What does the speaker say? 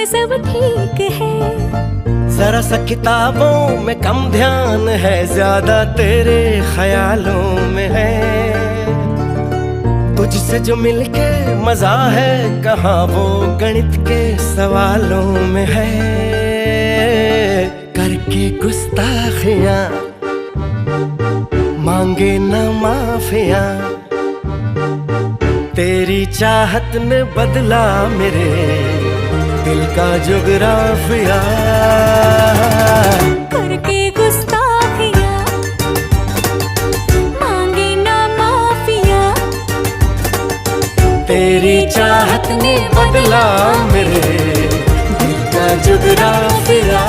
सब ठीक है। जरा सा किताबों में कम ध्यान है, ज्यादा तेरे ख्यालों में है। तुझसे जो मिलके मजा है, कहाँ वो गणित के सवालों में है। करके गुस्ताखियां मांगे न माफियां, तेरी चाहत ने बदला मेरे दिल का जुगराफिया। करके गुस्ताखियां मांगे ना माफिया, तेरी चाहत ने बदला मेरे दिल का जुगराफिया।